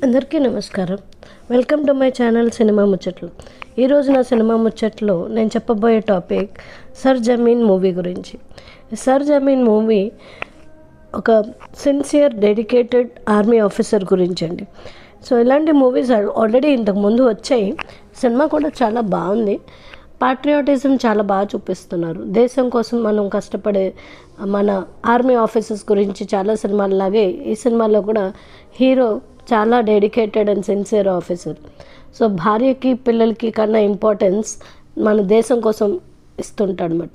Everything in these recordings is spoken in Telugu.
అందరికీ నమస్కారం. Welcome to my channel cinema ముచ్చట్లు. ఈరోజు నా సినిమా ముచ్చట్లో నేను చెప్పబోయే టాపిక్ సర్ జమీన్ మూవీ గురించి. సర్ జమీన్ మూవీ ఒక సిన్సియర్ డెడికేటెడ్ ఆర్మీ ఆఫీసర్ గురించి అండి. సో ఇలాంటి మూవీస్ ఆల్రెడీ ఇంతకుముందు వచ్చాయి. సినిమా కూడా చాలా బాగుంది. పాట్రియాటిజం చాలా బాగా చూపిస్తున్నారు. దేశం కోసం మనం కష్టపడే మన ఆర్మీ ఆఫీసర్స్ గురించి చాలా సినిమాల్లాగే ఈ సినిమాలో కూడా హీరో చాలా dedicated and sincere officer. So భార్యకి పిల్లలకి కన్నా ఇంపార్టెన్స్ మన దేశం కోసం ఇస్తుంటాడు అన్నమాట.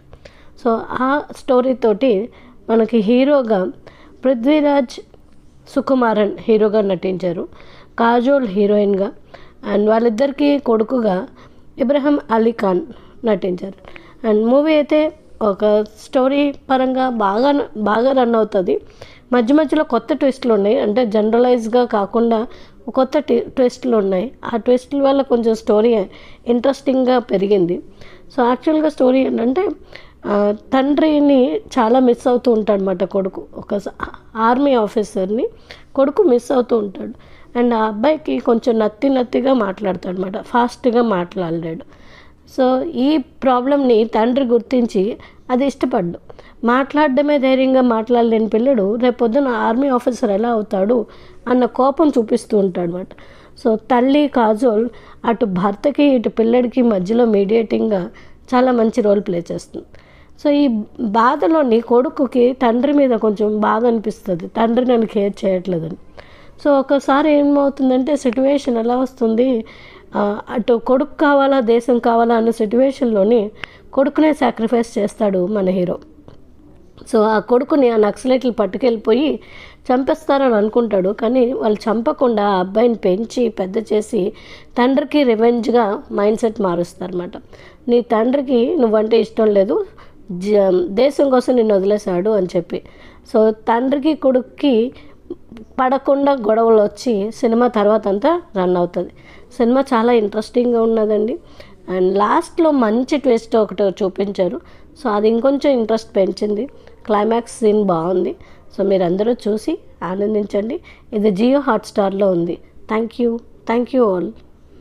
సో ఆ స్టోరీతోటి మనకి హీరోగా పృథ్వీరాజ్ సుకుమారన్ హీరోగా నటించారు, కాజోల్ హీరోయిన్గా, అండ్ వాళ్ళిద్దరికీ కొడుకుగా ఇబ్రహీం అలీ ఖాన్ నటించారు. అండ్ మూవీ అయితే ఒక స్టోరీ పరంగా బాగా రన్ అవుతుంది. మధ్య మధ్యలో కొత్త ట్విస్టులు ఉన్నాయి, అంటే జనరలైజ్గా కాకుండా కొత్త ట్విస్టులు ఉన్నాయి. ఆ ట్విస్టుల వల్ల కొంచెం స్టోరీ ఇంట్రెస్టింగ్గా పెరిగింది. సో యాక్చువల్గా స్టోరీ ఏంటంటే తండ్రిని చాలా మిస్ అవుతూ ఉంటాడు అన్నమాట కొడుకు. ఒక ఆర్మీ ఆఫీసర్ని కొడుకు మిస్ అవుతూ ఉంటాడు. అండ్ ఆ అబ్బాయికి కొంచెం నత్తిగా మాట్లాడతాడు అన్నమాట, ఫాస్ట్గా మాట్లాడలేడు. సో ఈ ప్రాబ్లమ్ని తండ్రి గుర్తించి అది ఇష్టపడ్డు. మాట్లాడడమే ధైర్యంగా మాట్లాడలేని పిల్లడు రేపొద్దున ఆర్మీ ఆఫీసర్ ఎలా అవుతాడు అన్న కోపం చూపిస్తూ ఉంటాడు అన్నమాట. సో తల్లి కాజోల్ అటు భర్తకి ఇటు పిల్లడికి మధ్యలో మీడియేటింగ్గా చాలా మంచి రోల్ ప్లే చేస్తుంది. సో ఈ బాధలోని కొడుకుకి తండ్రి మీద కొంచెం బాధ అనిపిస్తుంది, తండ్రి నన్ను కేర్ చేయట్లేదని. సో ఒకసారి ఏమవుతుందంటే సిట్యువేషన్ ఎలా వస్తుంది, అటు కొడుకు కావాలా దేశం కావాలా అన్న సిట్యువేషన్లోని కొడుకునే సాక్రిఫైస్ చేస్తాడు మన హీరో. సో ఆ కొడుకుని ఆ నక్సలైట్లు పట్టుకెళ్ళిపోయి చంపేస్తారని అనుకుంటాడు, కానీ వాళ్ళు చంపకుండా ఆ అబ్బాయిని పెంచి పెద్ద చేసి తండ్రికి రివెంజ్గా మైండ్ సెట్ మారుస్తారన్నమాట. నీ తండ్రికి నువ్వంటే ఇష్టం లేదు, దేశం కోసం నిన్ను వదిలేశాడు అని చెప్పి. సో తండ్రికి కొడుక్కి పడకుండా గొడవలు వచ్చి సినిమా తర్వాత అంతా రన్ అవుతుంది. సినిమా చాలా ఇంట్రెస్టింగ్గా ఉన్నదండి. అండ్ లాస్ట్లో మంచి ట్విస్ట్ ఒకటి చూపించారు. సో అది ఇంకొంచెం ఇంట్రెస్ట్ పెంచింది. క్లైమాక్స్ సీన్ బాగుంది. సో మీరు అందరూ చూసి ఆనందించండి. ఇది జియో హాట్స్టార్లో ఉంది. Thank you all.